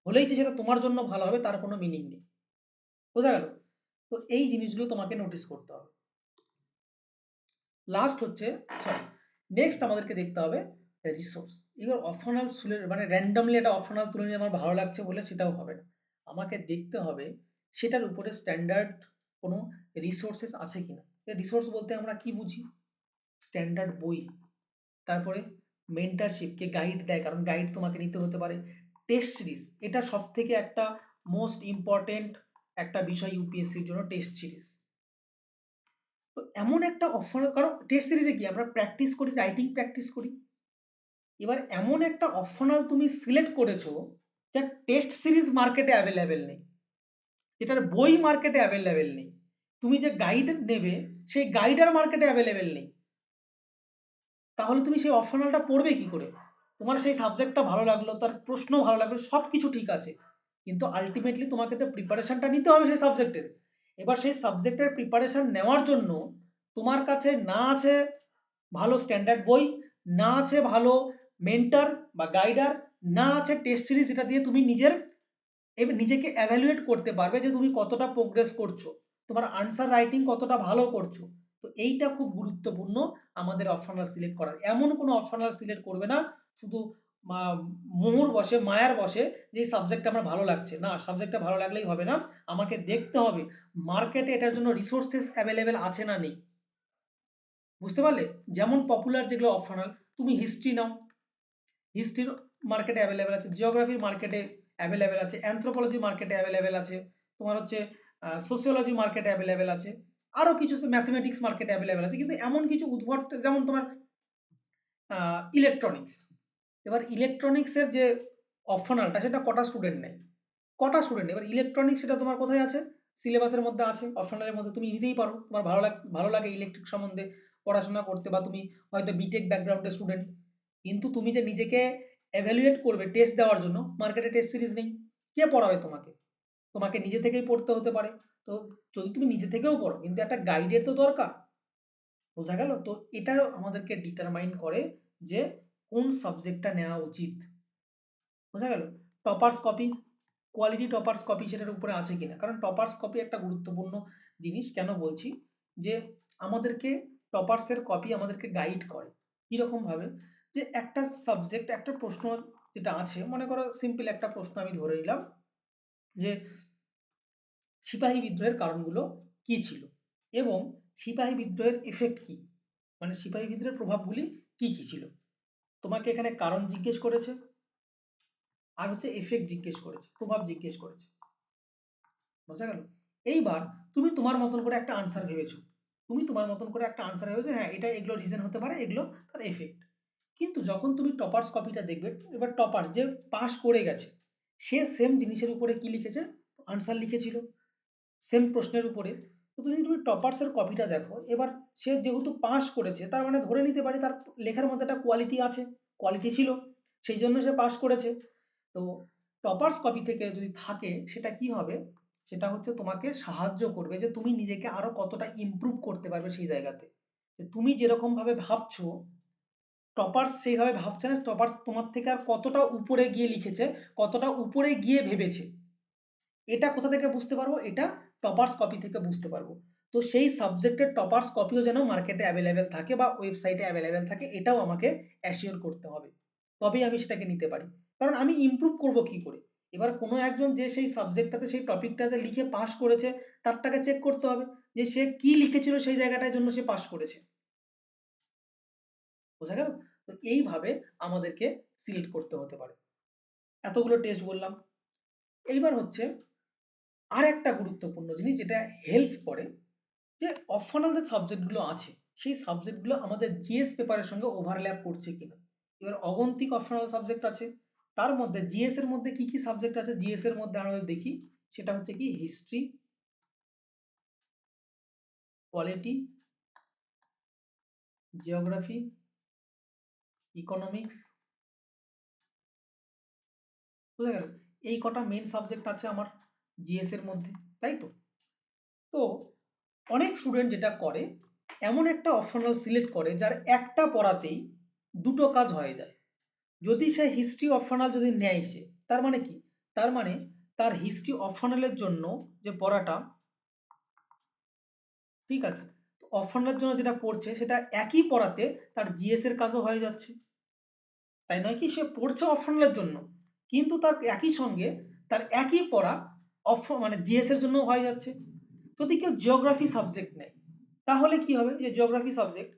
হলেই যে সেটা তোমার জন্য ভালো হবে তার কোনো মিনিং নেই। বোঝা গেল? তো এই জিনিসগুলো তোমাকে নোটিস করতে হবে। লাস্ট হচ্ছে, সরি, নেক্সট আমাদেরকে দেখতে হবে রিসোর্স। এবার অপশনাল মানে র্যান্ডমলি একটা অপশনাল তুলে নিয়ে আমার ভালো লাগছে বলে সেটাও হবে না। আমাকে দেখতে হবে সেটার উপরে স্ট্যান্ডার্ড কোনো রিসোর্সেস আছে কিনা। রিসোর্স বলতে আমরা কি বুঝি? স্ট্যান্ডার্ড বই, তারপরে মেন্টারশিপ, কে গাইড দেয়, কারণ গাইড তোমাকে নিতে হতে পারে। টেস্ট সিরিজ, এটা সব থেকে একটা মোস্ট ইম্পর্টেন্ট একটা বিষয় ইউপিএসসির জন্য, টেস্ট সিরিজ। তো এমন একটা অপশনাল, কারণ টেস্ট সিরিজে কি আমরা প্র্যাকটিস করি, রাইটিং প্র্যাকটিস করি। এবার এমন একটা অপশনাল তুমি সিলেক্ট করেছো যা টেস্ট সিরিজ মার্কেটে অ্যাভেলেবেল নেই, যেটার বই মার্কেটে অ্যাভেলেবেল নেই। তুমি যে গাইড নেবে সেই গাইডার মার্কেটে অ্যাভেলেবেল নেই। তাহলে তুমি সেই অপশনালটা পড়বে কি করে? তোমার সেই সাবজেক্টটা ভালো লাগলো, তার প্রশ্ন ভালো লাগলো, সব কিছু ঠিক আছে, কিন্তু আলটিমেটলি তোমাকে তো প্রিপারেশনটা নিতে হবে সেই সাবজেক্টের। এবার সেই সাবজেক্টের প্রিপারেশন নেওয়ার জন্য তোমার কাছে না আছে ভালো স্ট্যান্ডার্ড বই, না আছে ভালো মেন্টর বা গাইডার, না আছে টেস্ট সিরিজ যেটা দিয়ে তুমি নিজেকে এভালুয়েট করতে পারবে যে তুমি কতটা প্রোগ্রেস করছো, তোমার আনসার রাইটিং কতটা ভালো করছো। তো এইটা খুব গুরুত্বপূর্ণ আমাদের অপশনাল সিলেক্ট করার। এমন কোনো অপশনাল সিলেক্ট করবে না শুধু মোহর বসে, মায়ার বসে যে এই সাবজেক্টটা আমার ভালো লাগছে। না, সাবজেক্টটা ভালো লাগলেই হবে না। আমাকে দেখতে হবে মার্কেটে এটার জন্য রিসোর্সেস অ্যাভেলেবেল আছে না নেই। বুঝতে পারলে? যেমন পপুলার যেগুলো অপশনাল, তুমি হিস্ট্রি নাও, হিস্ট্রির মার্কেটে অ্যাভেলেবেল আছে, জিওগ্রাফির মার্কেটে অ্যাভেলেবেল আছে, অ্যানথ্রোপোলজি মার্কেটে অ্যাভেলেবেল আছে, তোমার হচ্ছে সোসিওলজি মার্কেটে অ্যাভেলেবেল আছে, আরও কিছু ম্যাথমেটিক্স মার্কেটে অ্যাভেলেবেল আছে। কিন্তু এমন কিছু উদ্ভট, যেমন তোমার ইলেকট্রনিক্স। এবার ইলেকট্রনিক্সের যে অপশনালটা সেটা কটা স্টুডেন্ট নেয়, কটা স্টুডেন্ট। এবার ইলেকট্রনিক্স সেটা তোমার কোথায় আছে, সিলেবাসের মধ্যে আছে, অপশনালের মধ্যে তুমি নিতেই পারো, তোমার ভালো লাগে ইলেকট্রিক সম্বন্ধে পড়াশোনা করতে, বা তুমি হয়তো বিটেক ব্যাকগ্রাউন্ডের স্টুডেন্ট। কিন্তু তুমি যে নিজেকে এভ্যালুয়েট করবে টেস্ট দেওয়ার জন্য, মার্কেটে টেস্ট সিরিজ নেই। কে পড়াবে তোমাকে? তোমাকে নিজে থেকেই পড়তে হতে পারে। তো যদি তুমি নিজে থেকেও পড়ো, কিন্তু একটা গাইডের তো দরকার। বোঝা গেল? তো এটাও আমাদেরকে ডিটারমাইন করে যে কোন সাবজেক্টটা নেওয়া উচিত। বোঝা গেল? Toppers copy, quality toppers copy সেটার উপরে আছে কিনা, কারণ টপার্স কপি একটা গুরুত্বপূর্ণ জিনিস। কেন বলছি, যে আমাদেরকে টপার্সের কপি আমাদেরকে গাইড করে কিরকম ভাবে, যে একটা সাবজেক্ট, একটা প্রশ্ন যেটা আছে, মনে করো সিম্পল একটা প্রশ্ন আমি ধরে নিলাম যে সিপাহী বিদ্রোহের কারণগুলো কি ছিল, এবং সিপাহী বিদ্রোহের এফেক্ট কি, মানে সিপাহী বিদ্রোহের প্রভাবগুলি কি কি ছিল। তোমাকে এখানে কারণ জিজ্ঞেস করেছে, আর হচ্ছে এফেক্ট জিজ্ঞেস করেছে, প্রভাব জিজ্ঞেস করেছে। বোঝা গেল? এইবার তুমি তোমার মতন করে একটা আনসার ভেবেছো, তুমি তোমার মতন করে একটা আনসার ভেবেছো, হ্যাঁ এটা এগুলো রিজন হতে পারে, এগুলো তার এফেক্ট। কিন্তু যখন তুমি টপার্স কপিটা দেখবে, এবার টপার যে পাস করে গেছে, সে সেম জিনিসের উপরে কি লিখেছে, আনসার লিখেছিল সেম প্রশ্নের উপরে। তো যদি তুমি টপার্সের কপিটা দেখো, এবার সে যেহেতু পাস করেছে, তার মানে ধরে নিতে পারি তার লেখার মধ্যে একটা কোয়ালিটি আছে, কোয়ালিটি ছিল, সেই জন্য সে পাস করেছে। তো টপার্স কপি থেকে যদি থাকে, সেটা কি হবে, সেটা হচ্ছে তোমাকে সাহায্য করবে যে তুমি নিজেকে আরো কতটা ইমপ্রুভ করতে পারবে সেই জায়গাতে। যে তুমি যেরকম ভাবে ভাবছো, টপার্স সেইভাবে ভাবছে না, টপার্স তোমার থেকে আর কতটা উপরে গিয়ে লিখেছে, কতটা উপরে গিয়ে ভেবেছে। এটা কোথা থেকে বুঝতে পারবো, এটা টপার্স কপি থেকে বুঝতে পারবো। তো সেই সাবজেক্টের টপার্স কপিও যেন মার্কেটে অ্যাভেলেবেল থাকে বা ওয়েবসাইটে অ্যাভেলেবেল থাকে, এটাও আমাকে অ্যাসিওর করতে হবে, তবেই আমি সেটাকে নিতে পারি। কারণ আমি ইমপ্রুভ করব কি করে? এবার কোনো একজন যে সেই সাবজেক্টটাতে, সেই টপিকটাতে লিখে পাস করেছে, তারটাকে চেক করতে হবে যে সে কি লিখেছিল সেই জায়গাটার জন্য সে পাস করেছে। বোঝা গেল? তো এইভাবে আমাদেরকে সিলেক্ট করতে হতে পারে। এতগুলো টেস্ট বললাম। এইবার হচ্ছে আর একটা গুরুত্বপূর্ণ জিনিস যেটা হেল্প করে, যে অপশনাল যে সাবজেক্টগুলো আছে, সেই সাবজেক্টগুলো আমাদের জিএস পেপারের সঙ্গে ওভারল্যাপ করছে কিনা। এবার অগন্তিক অপশনাল সাবজেক্ট আছে, তার মধ্যে জিএস এর মধ্যে কি কি সাবজেক্ট আছে, জিএস এর মধ্যে আমরা যদি দেখি, সেটা হচ্ছে কি হিস্ট্রি, পলিটি, জিওগ্রাফি, ইকোনমিক্স। বুঝা গেল? এই কটা মেন সাবজেক্ট আছে আমার জিএস এর মধ্যে, তাই তো? তো অনেক স্টুডেন্ট যেটা করে, এমন একটা অপশনাল সিলেক্ট করে যার একটা পড়াতেই দুটো কাজ হয়ে যায়। যদি সে হিস্ট্রি অপশনাল যদি নেয় সে, তার মানে কি, তার মানে তার হিস্ট্রি অপশনালের জন্য যে পড়াটা, ঠিক আছে, তো অপশনালের জন্য যেটা পড়ছে সেটা একই পড়াতে তার জিএস এর কাজও হয়ে যাচ্ছে। তাই নয় কি, সে পড়ছে অপশনালের জন্য, কিন্তু তার একই সঙ্গে তার একই পড়া মানে জিএস এর জন্য হয়ে যাচ্ছে। যদি কেউ জিওগ্রাফি সাবজেক্ট নেয়, তাহলে কি হবে, যে জিওগ্রাফি সাবজেক্ট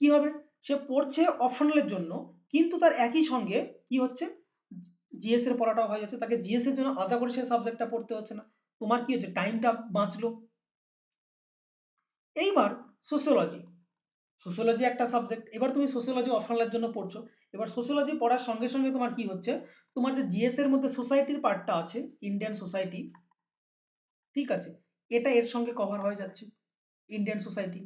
কি হবে, সে পড়ছে অপশনালের জন্য, কিন্তু তার একই সঙ্গে কি হচ্ছে, জিএস এর পড়াটাও হয়ে যাচ্ছে, তাকে জিএস এর জন্য আলাদা করে সে সাবজেক্টটা পড়তে হচ্ছে না। তোমার কি হচ্ছে, টাইমটা বাঁচলো। এইবার সোসিওলজি, সোসিওলজি একটা সাবজেক্ট, এবার তুমি সোসিওলজি অপশনালের জন্য পড়ছো। এবার সোসিওলজি পড়ার সঙ্গে সঙ্গে তোমার কি হচ্ছে, তোমার যে জিএস এর মধ্যে সোসাইটির পার্টটা আছে, ইন্ডিয়ান সোসাইটি, ঠিক আছে, এটা এর সঙ্গে কভার হয়ে যাচ্ছে, ইন্ডিয়ান সোসাইটি।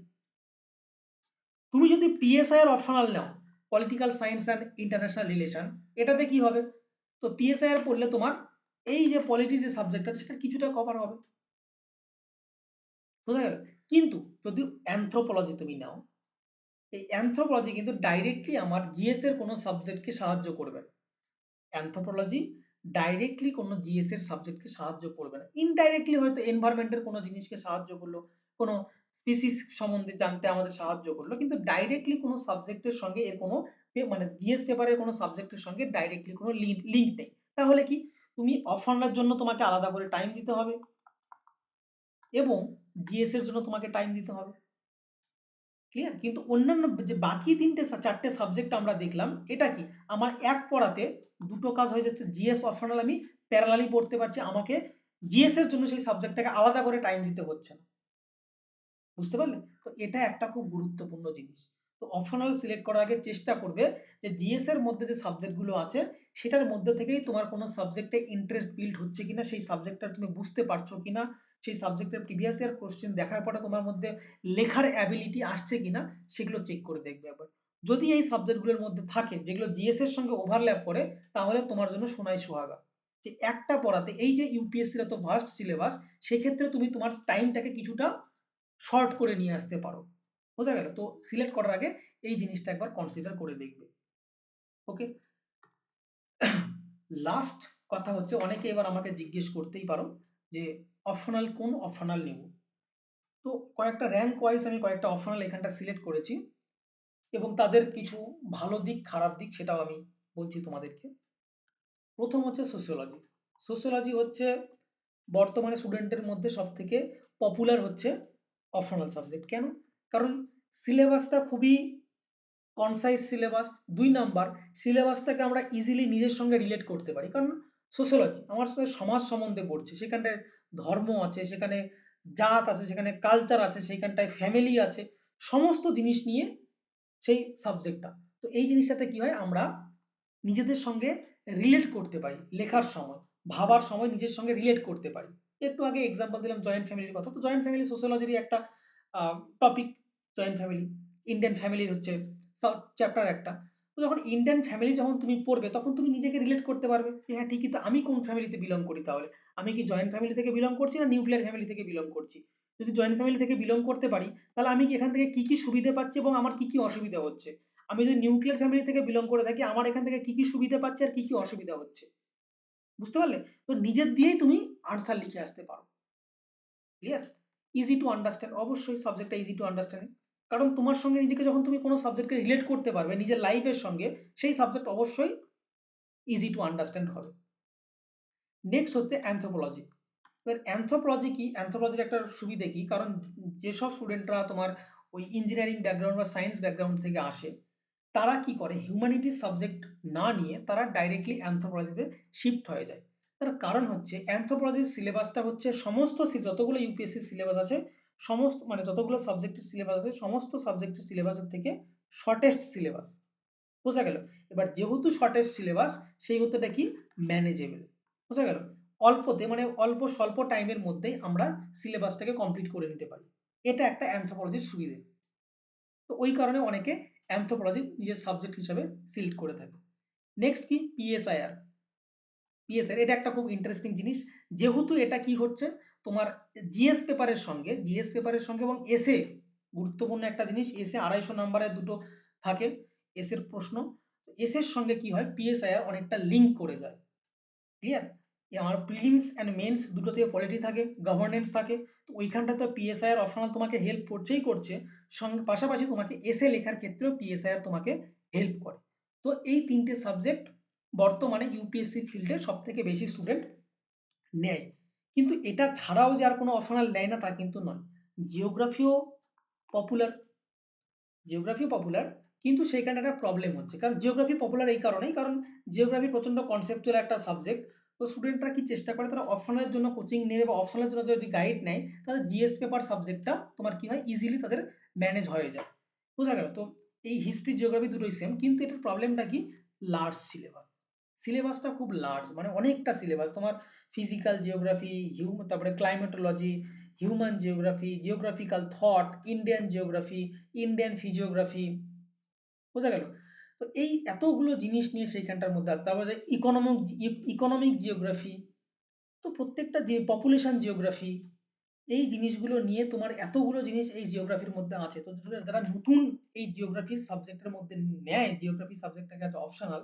তুমি যদি পিএসআই এর optional now, political science and international relation, এটাতে কি হবে, তো পিএসআই এর পড়লে তোমার এই যে পলিটি যে সাবজেক্ট আছে সেটা কিছুটা কভার হবে। বোঝা গেল? কিন্তু যদি অ্যানথ্রোপোলজি তুমি নাও, এই অ্যানথ্রোপোলজি কিন্তু ডাইরেক্টলি আমার জিএস এর কোনো সাবজেক্টকে সাহায্য করবে না। অ্যানথ্রোপোলজি ডাইরেক্টলি কোনো জিএস এর সাবজেক্টকে সাহায্য করবে না, ইনডাইরেক্টলি হয়তো এনভায়রনমেন্টের কোনো জিনিসকে সাহায্য করলো, কোনো স্পিসিস সম্বন্ধে জানতে আমাদের সাহায্য করলো, কিন্তু ডাইরেক্টলি কোনো সাবজেক্টের সঙ্গে এর কোনো মানে জিএস পেপারের কোনো সাবজেক্টের সঙ্গে ডাইরেক্টলি কোনো লিঙ্ক নেই। তাহলে কি তুমি অপশনালের জন্য তোমাকে আলাদা করে টাইম দিতে হবে এবং জিএস এর জন্য তোমাকে টাইম দিতে হবে। ক্লিয়ার? কিন্তু অন্যান্য যে বাকি চারটে সাবজেক্ট আমরা দেখলাম, এটা কি আমার এক পড়াতে দুটো কাজ হয়ে যাচ্ছে। জিএস অপশনাল আমি প্যারালালি পড়তে পারছি, আমাকে জিএস এর জন্য সেই সাবজেক্টটাকে আলাদা করে টাইম দিতে হচ্ছে না। বুঝতে পারলে? তো এটা একটা খুব গুরুত্বপূর্ণ জিনিস। তো অপশনাল সিলেক্ট করার আগে চেষ্টা করবে যে জিএস এর মধ্যে যে সাবজেক্টগুলো আছে সেটার মধ্যে থেকেই তোমার কোনো সাবজেক্টে ইন্টারেস্ট বিল্ড হচ্ছে কিনা, সেই সাবজেক্টটা তুমি বুঝতে পারছো কিনা, সেই সাবজেক্টের প্রিভিয়াস ইয়ার কোশ্চেন দেখার পরে তোমার মধ্যে লেখার অ্যাবিলিটি আসছে কিনা সেগুলো চেক করে দেখবে একবার। যদি এই সাবজেক্টগুলোর মধ্যে থাকে যেগুলো জিএস এর সঙ্গে ওভারল্যাপ করে, তাহলে তোমার জন্য সোনাই সোহাগা। যে একটা পড়াতে এই যে ইউপিএসসির এত ভাস্ট সিলেবাস, সেক্ষেত্রে তুমি তোমার টাইমটাকে কিছুটা শর্ট করে নিয়ে আসতে পারো। বোঝা গেল? তো সিলেক্ট করার আগে এই জিনিসটা একবার কনসিডার করে দেখবে। ওকে, লাস্ট কথা হচ্ছে, অনেকে এবার আমাকে জিজ্ঞেস করতেই পারো যে অপশনাল কোন অপশনাল নেব। তো কয়েকটা র্যাঙ্ক ওয়াইজ আমি কয়েকটা অপশনাল এখানটা সিলেক্ট করেছি এবং তাদের কিছু ভালো দিক খারাপ দিক সেটাও আমি বলছি তোমাদেরকে। প্রথম হচ্ছে সোসিওলজি। সোসিওলজি হচ্ছে বর্তমানে স্টুডেন্টের মধ্যে সব থেকে পপুলার হচ্ছে অপশনাল সাবজেক্ট। কেন? কারণ সিলেবাসটা খুবই কনসাইজ সিলেবাস। ২ নাম্বার, সিলেবাসটাকে আমরা ইজিলি নিজের সঙ্গে রিলেট করতে পারি। কারণ সোশিওলজি আমার সাথে সমাজ সম্বন্ধে পড়ছে, সেখানটায় ধর্ম আছে, সেখানে জাত আছে, সেখানে কালচার আছে, সেইখানটায় ফ্যামিলি আছে, সমস্ত জিনিস নিয়ে সেই সাবজেক্টটা। তো এই জিনিসটাতে কি হয়, আমরা নিজেদের সঙ্গে রিলেট করতে পারি, লেখার সময় ভাবার সময় নিজের সঙ্গে রিলেট করতে পারি। একটু আগে এক্সাম্পল দিলাম জয়েন্ট ফ্যামিলির কথা, তো জয়েন্ট ফ্যামিলি সোশিওলজিরই একটা টপিক। জয়েন্ট ফ্যামিলি ইন্ডিয়ান ফ্যামিলির হচ্ছে চ্যাপ্টার একটা। তো যখন ইন্ডিয়ান ফ্যামিলি যখন তুমি পড়বে, তখন তুমি নিজেকে রিলেট করতে পারবে যে হ্যাঁ ঠিকই, তো আমি কোন ফ্যামিলিতে বিলং করি, তাহলে আমি কি জয়েন্ট ফ্যামিলি থেকে বিলং করছি না নিউক্লিয়ার ফ্যামিলি থেকে বিলং করছি। যদি জয়েন্ট ফ্যামিলি থেকে বিলং করতে পারি, তাহলে আমি কি এখান থেকে কি কি সুবিধা পাচ্ছি এবং আমার কি কি অসুবিধা হচ্ছে। আমি যদি নিউক্লিয়ার ফ্যামিলি থেকে বিলং করে থাকি, আমার এখান থেকে কি কি সুবিধা পাচ্ছি আর কি কি অসুবিধা হচ্ছে। বুঝতে পারলে? তো নিজের দিয়েই তুমি আনসার লিখে আসতে পারো। ক্লিয়ার? ইজি টু আন্ডারস্ট্যান্ড, অবশ্যই সাবজেক্টটা ইজি টু আন্ডারস্ট্যান্ড। কারণ তোমার সঙ্গে নিজেকে যখন তুমি কোনো সাবজেক্টকে রিলেট করতে পারবে নিজের লাইফের সঙ্গে, সেই সাবজেক্ট অবশ্যই ইজি টু আন্ডারস্ট্যান্ড হবে। নেক্সট হচ্ছে অ্যানথ্রোপোলজি। এবার অ্যানথ্রোপোলজি কি, অ্যানথ্রোপোলজির একটা সুবিধে কি, কারণ যেসব স্টুডেন্টরা তোমার ওই ইঞ্জিনিয়ারিং ব্যাকগ্রাউন্ড বা সায়েন্স ব্যাকগ্রাউন্ড থেকে আসে, তারা কি করে হিউম্যানিটিস সাবজেক্ট না নিয়ে তারা ডাইরেক্টলি অ্যানথ্রোপোলজিতে শিফট হয়ে যায়। তার কারণ হচ্ছে অ্যানথ্রোপোলজির সিলেবাসটা হচ্ছে সমস্ত যতগুলো ইউপিএসসি সিলেবাস আছে, সমস্ত মানে যতগুলো সাবজেক্টের সিলেবাস আছে সমস্ত সাবজেক্টের সিলেবাসের থেকে শর্টেস্ট সিলেবাস। বোঝা গেল? এবার যেহেতু শর্টেস্ট সিলেবাস, সেই হতেটা কি ম্যানেজেবল। বোঝা গেল? অল্পতে মানে অল্প স্বল্প টাইমের মধ্যেই আমরা সিলেবাসটাকে কমপ্লিট করে নিতে পারি। এটা একটা অ্যানথ্রোপোলজির সুবিধে। তো ওই কারণে অনেকে অ্যানথ্রোপোলজি নিজের সাবজেক্ট হিসেবে সিলেক্ট করে থাকে। নেক্সট কি পিএসআইআর। পিএসআইআর এটা একটা খুব ইন্টারেস্টিং জিনিস। যেহেতু এটা কি হচ্ছে তোমার জিএস পেপারের সঙ্গে এবং এসে গুরুত্বপূর্ণ একটা জিনিস, এসে 250 নাম্বারের দুটো থাকে এসের প্রশ্ন। এসের সঙ্গে কি হয়, পিএসআইআর অনেকটা লিঙ্ক করে যায়। ক্লিয়ার? আমার প্রিলিমস অ্যান্ড মেন্স দুটোতে পলিটি থাকে, গভর্নেন্স থাকে। তো ওইখানটাতে পিএসআইআর অপশনাল তোমাকে হেল্প করছেই করছে, সঙ্গে পাশাপাশি তোমাকে এসে লেখার ক্ষেত্রেও পিএসআইআর তোমাকে হেল্প করে। তো এই তিনটে সাবজেক্ট বর্তমানে ইউপিএসসি ফিল্ডে সব থেকে বেশি স্টুডেন্ট নেয়। কিন্তু এটা ছাড়াও যে আর কোনো অপশনাল নেয় না তা কিন্তু নয়। জিওগ্রাফিও পপুলার, জিওগ্রাফিও পপুলার, কিন্তু সেইখানে একটা প্রবলেম হচ্ছে। কারণ জিওগ্রাফি পপুলার এই কারণেই, কারণ জিওগ্রাফি প্রচন্ড কনসেপচুয়াল একটা সাবজেক্ট। তো স্টুডেন্টরা কি চেষ্টা করে, তারা অপশনালের জন্য কোচিং নেবে বা অপশনালের জন্য যদি গাইড নেয়, তাহলে জিএস পেপার সাবজেক্টটা তোমার কি হয় ইজিলি তাদের ম্যানেজ হয়ে যায়। বোঝা গেল? তো এই হিস্ট্রি জিওগ্রাফি দুটোই সেম, কিন্তু এটার প্রবলেমটা কি, লার্জ সিলেবাস। সিলেবাসটা খুব লার্জ, মানে অনেকটা সিলেবাস তোমার। ফিজিক্যাল জিওগ্রাফি, তারপরে climatology, human geography, geographical thought, Indian geography, Indian physiography. বোঝা গেল? তো এই এতগুলো জিনিস নিয়ে সেইখানটার মধ্যে আছে। তারপরে ইকোনমিক জিওগ্রাফি, তো প্রত্যেকটা যে পপুলেশন জিওগ্রাফি, এই জিনিসগুলো নিয়ে তোমার এতগুলো জিনিস এই জিওগ্রাফির মধ্যে আছে। তো যারা নতুন এই জিওগ্রাফি সাবজেক্টের মধ্যে নেয়, জিওগ্রাফি সাবজেক্টটাকে আছে অপশনাল,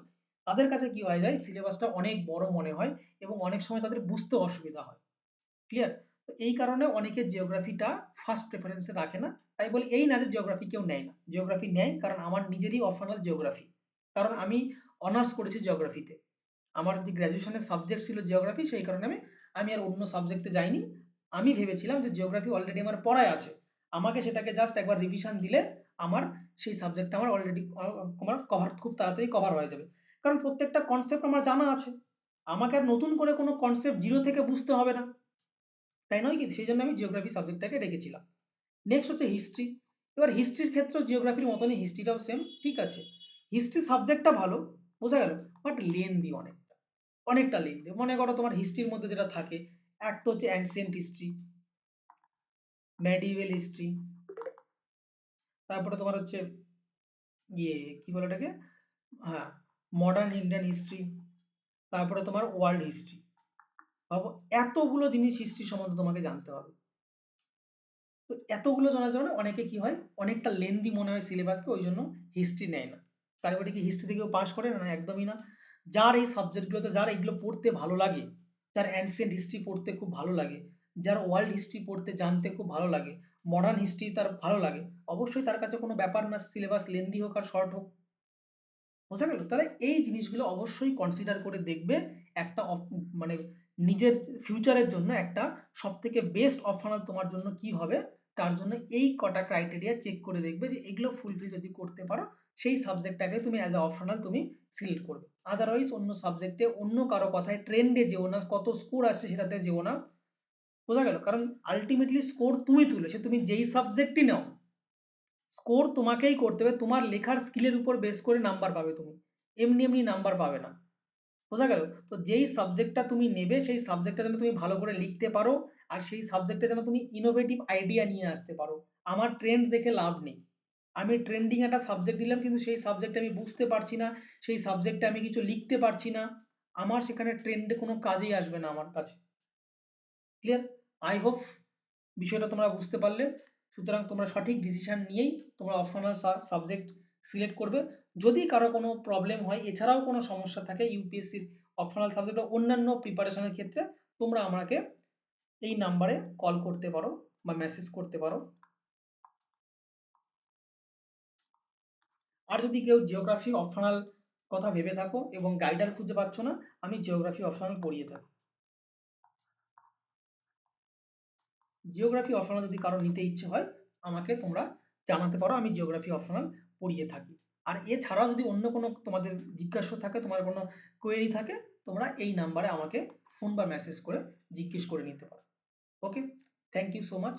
তাদের কাছে কি হয়ে যায়, সিলেবাসটা অনেক বড় মনে হয় এবং অনেক সময় তাদের বুঝতে অসুবিধা হয়। ক্লিয়ার? তো এই কারণে অনেকে জিওগ্রাফিটা ফার্স্ট প্রেফারেন্সে রাখে না। তাই বলে এই না যে জিওগ্রাফি কেউ নেয় না, জিওগ্রাফি নেয়, কারণ আমার নিজেরই অপশনাল জিওগ্রাফি, কারণ আমি অনার্স করেছি জিওগ্রাফিতে। আমার যে গ্র্যাজুয়েশনের সাবজেক্ট ছিল জিওগ্রাফি, সেই কারণে আমি আর অন্য সাবজেক্টে যাইনি। আমি ভেবেছিলাম যে জিওগ্রাফি অলরেডি আমার পড়ায় আছে, আমাকে সেটাকে জাস্ট একবার রিভিশন দিলে আমার সেই সাবজেক্টটা আমার অলরেডি আমার কভার, খুব তাড়াতাড়ি কভার হয়ে যাবে, কারণ প্রত্যেকটা কনসেপ্ট আমার জানা আছে। আমাকে আর নতুন করে কোনো কনসেপ্ট জিরো থেকে বুঝতে হবে না, তাই নয় কি? সেই জন্য আমি জিওগ্রাফি সাবজেক্টটাকে রেখেছিলাম। নেক্সট হচ্ছে হিস্ট্রি। এবার হিস্ট্রির ক্ষেত্রেও জিওগ্রাফির মতনই হিস্ট্রিটাও সেম, ঠিক আছে। হিস্ট্রি সাবজেক্টটা ভালো, বোঝা গেল, বাট লেন্দি অনেকটা, অনেকটা লেন্দি। মনে করো তোমার হিস্ট্রির মধ্যে যেটা থাকে, এক তো হচ্ছে অ্যানসিয়েন্ট হিস্ট্রি, মেডিভেল হিস্ট্রি, তারপরে তোমার হচ্ছে ইয়ে কি বলে এটাকে, হ্যাঁ, মডার্ন ইন্ডিয়ান হিস্ট্রি, তারপরে তোমার ওয়ার্ল্ড হিস্ট্রি। ভাবো এতগুলো জিনিস হিস্ট্রি সম্বন্ধে তোমাকে জানতে হবে। তো এতগুলো জানার জন্য অনেকে কি হয়, অনেকটা লেন্দি মনে হয় সিলেবাসকে, ওই জন্য হিস্ট্রি নেয় না। তারপরে কি হিস্ট্রি থেকেও পাস করে না? একদমই না। যার এই সাবজেক্টগুলোতে, যার এগুলো পড়তে ভালো লাগে, যার অ্যানসিয়েন্ট হিস্ট্রি পড়তে খুব ভালো লাগে, যার ওয়ার্ল্ড হিস্ট্রি পড়তে জানতে খুব ভালো লাগে, মডার্ন হিস্ট্রি তার ভালো লাগে, অবশ্যই তার কাছে কোনো ব্যাপার না সিলেবাস লেন্দি হোক আর শর্ট হোক। বোঝা গেল? তাহলে এই জিনিসগুলো অবশ্যই কনসিডার করে দেখবে, একটা মানে নিজের ফিউচারের জন্য একটা সবথেকে বেস্ট অপশনাল তোমার জন্য কি হবে, তার জন্য এই কটা ক্রাইটেরিয়া চেক করে দেখবে যে এগুলো ফুলফিল যদি করতে পারো, সেই সাবজেক্টটাকে তুমি অ্যাজ এ অপশনাল তুমি সিলেক্ট করবে। আদারওয়াইজ অন্য সাবজেক্টে অন্য কারো কথায় ট্রেন্ডে যেও না, কত স্কোর আসছে সেটাতে যেও না। বোঝা গেল? কারণ আলটিমেটলি স্কোর তুমি তুলে, সে তুমি যেই সাবজেক্টই নাও, স্কোর তোমাকেই করতে হবে। তোমার লেখার স্কিলের উপর বেস করে নাম্বার পাবে তুমি, এমনি এমনি নাম্বার পাবে না। বোঝা গেল? তো যেই সাবজেক্টটা তুমি নেবে, সেই সাবজেক্টটা যেন তুমি ভালো করে লিখতে পারো, আর সেই সাবজেক্টে যেন তুমি ইনোভেটিভ আইডিয়া নিয়ে আসতে পারো। আমার ট্রেন্ড দেখে লাভ নেই। আমি ট্রেন্ডিং একটা সাবজেক্ট নিলাম, কিন্তু সেই সাবজেক্টে আমি বুঝতে পারছি না, সেই সাবজেক্টে আমি কিছু লিখতে পারছি না, আমার সেখানে ট্রেন্ডে কোনো কাজেই আসবে না আমার কাছে। ক্লিয়ার? আই হোপ বিষয়টা তোমরা বুঝতে পারলে। সুতরাং তোমরা সঠিক ডিসিশন নিয়েই তোমরা অপশনাল সাবজেক্ট সিলেক্ট করবে। যদি কারো কোনো প্রবলেম হয়, এছাড়াও কোনো সমস্যা থাকে ইউপিএসসির অপশনাল সাবজেক্ট বা অন্যান্য প্রিপারেশনের ক্ষেত্রে, তোমরা আমাকে এই নাম্বারে কল করতে পারো বা মেসেজ করতে পারো। আর যদি কেউ জিওগ্রাফি অপশনাল কথা ভেবে থাকো এবং গাইডার খুঁজে পাচ্ছ না, আমি জিওগ্রাফি অপশনাল পড়িয়ে থাকি। জিওগ্রাফি অপশনাল যদি কারো নিতে ইচ্ছে হয়, আমাকে তোমরা জানাতে পারো, আমি জিওগ্রাফি অপশনাল পড়িয়ে থাকি। আর এছাড়াও যদি অন্য কোনো তোমাদের জিজ্ঞাসা থাকে, তোমার কোনো কোয়েরি থাকে, তোমরা এই নাম্বারে আমাকে ফোন বা মেসেজ করে জিজ্ঞেস করে নিতে পারো। ওকে, থ্যাংক ইউ সো মাচ।